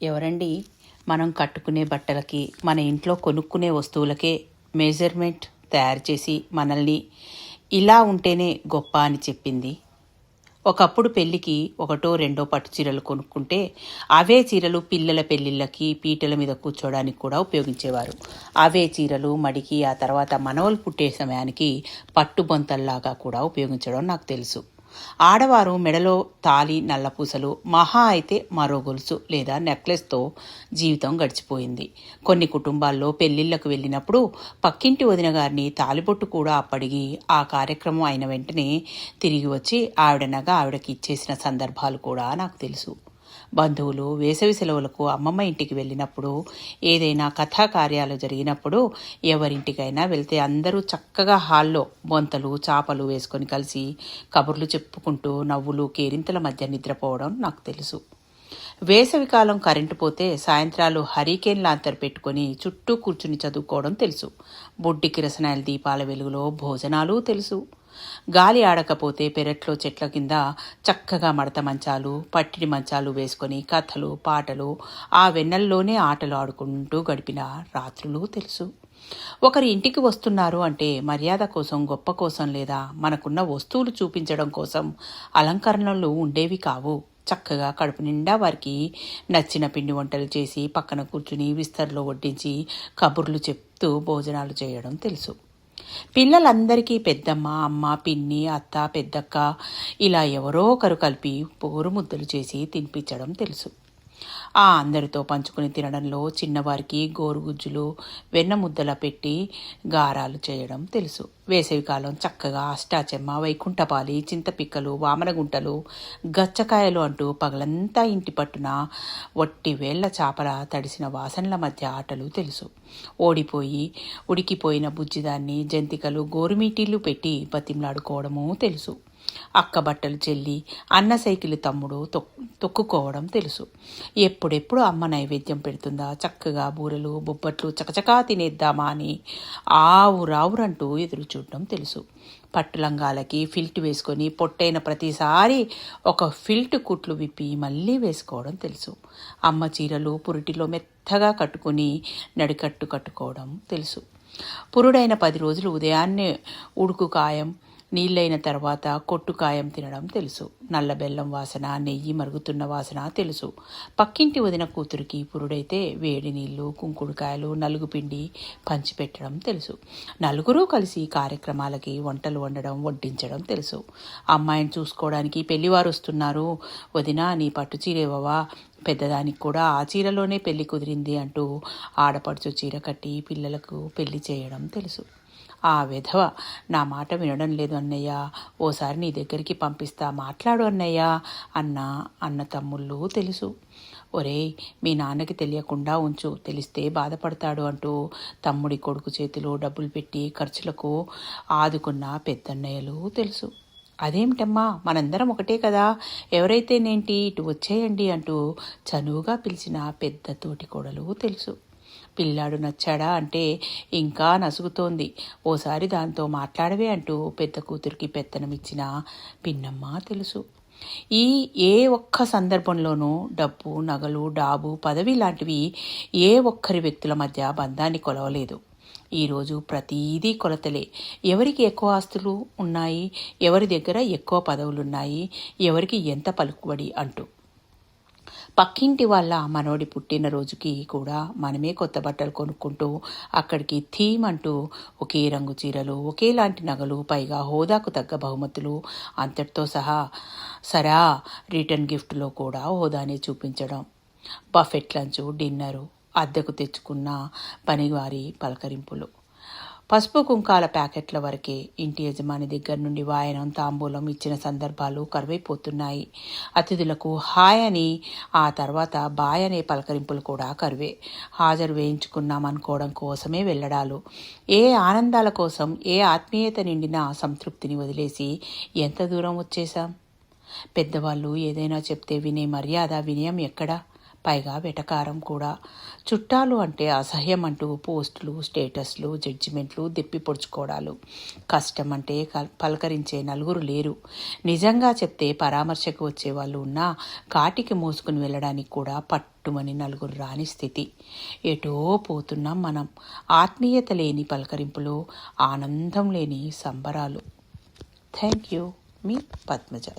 ఎవరండి మనం కట్టుకునే బట్టలకి, మన ఇంట్లో కొనుక్కునే వస్తువులకే మెజర్మెంట్ తయారు చేసి మనల్ని ఇలా ఉంటేనే గొప్ప అని చెప్పింది? ఒకప్పుడు పెళ్ళికి ఒకటో రెండో పట్టు చీరలు కొనుక్కుంటే అవే చీరలు పిల్లల పెళ్ళిళ్ళకి పీటల మీద కూర్చోడానికి కూడా ఉపయోగించేవారు. అవే చీరలు మడికి ఆ తర్వాత మనవలు పుట్టే సమయానికి పట్టుబొంతల్లాగా కూడా ఉపయోగించడం నాకు తెలుసు. ఆడవారు మెడలో తాళి, నల్లపూసలు, మహా అయితే మరో గొలుసు లేదా నెక్లెస్తో జీవితం గడిచిపోయింది. కొన్ని కుటుంబాల్లో పెళ్లిళ్లకు వెళ్ళినప్పుడు పక్కింటి వదిన గారిని తాలిబొట్టు కూడా అప్పడిగి ఆ కార్యక్రమం అయిన వెంటనే తిరిగి వచ్చి ఆవిడ నగ ఆవిడకి ఇచ్చేసిన సందర్భాలు కూడా నాకు తెలుసు. బంధువులు వేసవి సెలవులకు అమ్మమ్మ ఇంటికి వెళ్ళినప్పుడు, ఏదైనా కథాకార్యాలు జరిగినప్పుడు, ఎవరింటికైనా వెళ్తే అందరూ చక్కగా హాల్లో బొంతలు చాపలు వేసుకొని కలిసి కబుర్లు చెప్పుకుంటూ నవ్వులు కేరింతల మధ్య నిద్రపోవడం నాకు తెలుసు. వేసవికాలం కరెంటు పోతే సాయంత్రాలు హరికేన్ లాంతర్ పెట్టుకొని చుట్టూ కూర్చుని చదువుకోవడం తెలుసు. బుడ్డి కిరసనాయిల దీపాల వెలుగులో భోజనాలు తెలుసు. గాలి ఆడకపోతే పెరట్లో చెట్ల కింద చక్కగా మడత మంచాలు, పట్టిడి మంచాలు వేసుకొని కథలు, పాటలు, ఆ వెన్నెల్లోనే ఆటలు ఆడుకుంటూ గడిపిన రాత్రులు తెలుసు. ఒకరి ఇంటికి వస్తున్నారు అంటే మర్యాద కోసం, గొప్ప కోసం లేదా మనకున్న వస్తువులు చూపించడం కోసం అలంకరణలు ఉండేవి కావు. చక్కగా కడుపు నిండా వారికి నచ్చిన పిండి వంటలు చేసి పక్కన కూర్చుని విస్తర్లో వడ్డించి కబుర్లు చెప్తూ భోజనాలు చేయడం తెలుసు. పిల్లలందరికీ పెద్దమ్మ, అమ్మ, పిన్ని, అత్త, పెద్దక్క ఇలా ఎవరో ఒకరు కలిపి పోరు ముద్దలు చేసి తినిపించడం తెలుసు. ఆ అందరితో పంచుకుని తినడంలో చిన్నవారికి గోరుగుజ్జులు, వెన్న ముద్దల పెట్టి గారాలు చేయడం తెలుసు. వేసవికాలం చక్కగా అష్టాచెమ్మ, వైకుంఠపాలి, చింతపిక్కలు, వామనగుంటలు, గచ్చకాయలు అంటూ పగలంతా ఇంటి పట్టున వట్టి వేళ్ల చాపల తడిసిన వాసనల మధ్య ఆటలు తెలుసు. ఓడిపోయి ఉడికిపోయిన బుజ్జిదాన్ని జంతికలు, గోరుమీటీలు పెట్టి బతిమలాడుకోవడము తెలుసు. అక్క బట్టలు చెల్లి, అన్న సైకిల్ తమ్ముడు తొక్కుకోవడం తెలుసు. ఎప్పుడెప్పుడు అమ్మ నైవేద్యం పెడుతుందా, చక్కగా బూరెలు బొబ్బట్లు చకచకా తినేద్దామా అని ఆవురావురంటూ ఎదురు చూడడం తెలుసు. పట్టులంగాలకి ఫిల్ట్ వేసుకొని పొట్టైన ప్రతిసారి ఒక ఫిల్ట్ కుట్లు విప్పి మళ్ళీ వేసుకోవడం తెలుసు. అమ్మ చీరలు పురిటిలో మెత్తగా కట్టుకొని నడికట్టు కట్టుకోవడం తెలుసు. పురుడైన 10 రోజులు ఉదయాన్నే ఉడుకు కాయం, నీళ్ళైన తర్వాత కొట్టుకాయం తినడం తెలుసు. నల్ల బెల్లం వాసన, నెయ్యి మరుగుతున్న వాసన తెలుసు. పక్కింటి వదిన కూతురికి పురుడైతే వేడి నీళ్లు, కుంకుడుకాయలు, నలుగుపిండి పంచిపెట్టడం తెలుసు. నలుగురూ కలిసి కార్యక్రమాలకి వంటలు వండడం, వడ్డించడం తెలుసు. అమ్మాయిని చూసుకోవడానికి పెళ్లివారు వస్తున్నారు, వదిన నీ పట్టు చీరేవవా, పెద్దదానికి కూడా ఆ చీరలోనే పెళ్లి కుదిరింది అంటూ ఆడపడుచు చీర కట్టి పిల్లలకు పెళ్లి చేయడం తెలుసు. ఆ విధవ నా మాట వినడం లేదు అన్నయ్య, ఓసారి నీ దగ్గరికి పంపిస్తా, మాట్లాడు అన్నయ్య అన్న తమ్ముళ్ళు తెలుసు. ఒరేయ్ మీ నాన్నకి తెలియకుండా ఉంచు, తెలిస్తే బాధపడతాడు అంటూ తమ్ముడి కొడుకు చేతిలో డబ్బులు పెట్టి ఖర్చులకు ఆదుకున్న పెద్దన్నయ్యలు తెలుసు. అదేమిటమ్మా మనందరం ఒకటే కదా, ఎవరైతేనేంటి ఇటు వచ్చేయండి అంటూ చనువుగా పిలిచిన పెద్ద తోటి కోడలు తెలుసు. పిల్లాడు నచ్చాడా అంటే ఇంకా నసుగుతోంది, ఓసారి దాంతో మాట్లాడవే అంటూ పెద్ద కూతురికి పెత్తనమిచ్చిన పిన్నమ్మ తెలుసు. ఏ ఒక్క సందర్భంలోనూ డబ్బు, నగలు, డాబు, పదవి లాంటివి ఏ ఒక్కరి వ్యక్తుల మధ్య బంధాన్ని కొలవలేదు. ఈరోజు ప్రతీదీ కొలతలే. ఎవరికి ఎక్కువ ఆస్తులు ఉన్నాయి, ఎవరి దగ్గర ఎక్కువ పదవులున్నాయి, ఎవరికి ఎంత పలుకుబడి అంటూ. పక్కింటి వాళ్ళ మనవడి పుట్టినరోజుకి కూడా మనమే కొత్త బట్టలు కొనుక్కుంటూ అక్కడికి థీమ్ అంటూ ఒకే రంగు చీరలు, ఒకేలాంటి నగలు, పైగా హోదాకు తగ్గ బహుమతులు అంతటితో సహా సరా రిటర్న్ గిఫ్ట్లో కూడా హోదానే చూపించడం. బఫెట్ లంచు, డిన్నరు, అద్దెకు తెచ్చుకున్న పనివారి పలకరింపులు, పసుపు కుంకాల ప్యాకెట్ల వరకే ఇంటి యజమాని దగ్గర నుండి వాయనం, తాంబూలం ఇచ్చిన సందర్భాలు కరువైపోతున్నాయి. అతిథులకు హాయ్ అని ఆ తర్వాత బాయ్ అనే పలకరింపులు కూడా కరువే. హాజరు వేయించుకున్నామనుకోవడం కోసమే వెళ్ళడాలు. ఏ ఆనందాల కోసం, ఏ ఆత్మీయత నిండిన సంతృప్తిని వదిలేసి ఎంత దూరం వచ్చేశాం. పెద్దవాళ్ళు ఏదైనా చెప్తే వినే మర్యాద, వినయం ఎక్కడా? పైగా వెటకారం కూడా. చుట్టాలు అంటే అసహ్యం అంటూ పోస్టులు, స్టేటస్లు, జడ్జిమెంట్లు, దెప్పి పొడుచుకోవడాలు. కష్టం అంటే పలకరించే నలుగురు లేరు. నిజంగా చెప్తే పరామర్శకు వచ్చేవాళ్ళు ఉన్నా కాటికి మోసుకుని వెళ్ళడానికి కూడా పట్టుమని నలుగురు రాని స్థితి. ఎటో పోతున్నాం మనం. ఆత్మీయత లేని పలకరింపులు, ఆనందం లేని సంబరాలు. Thank you. మీ పద్మజ.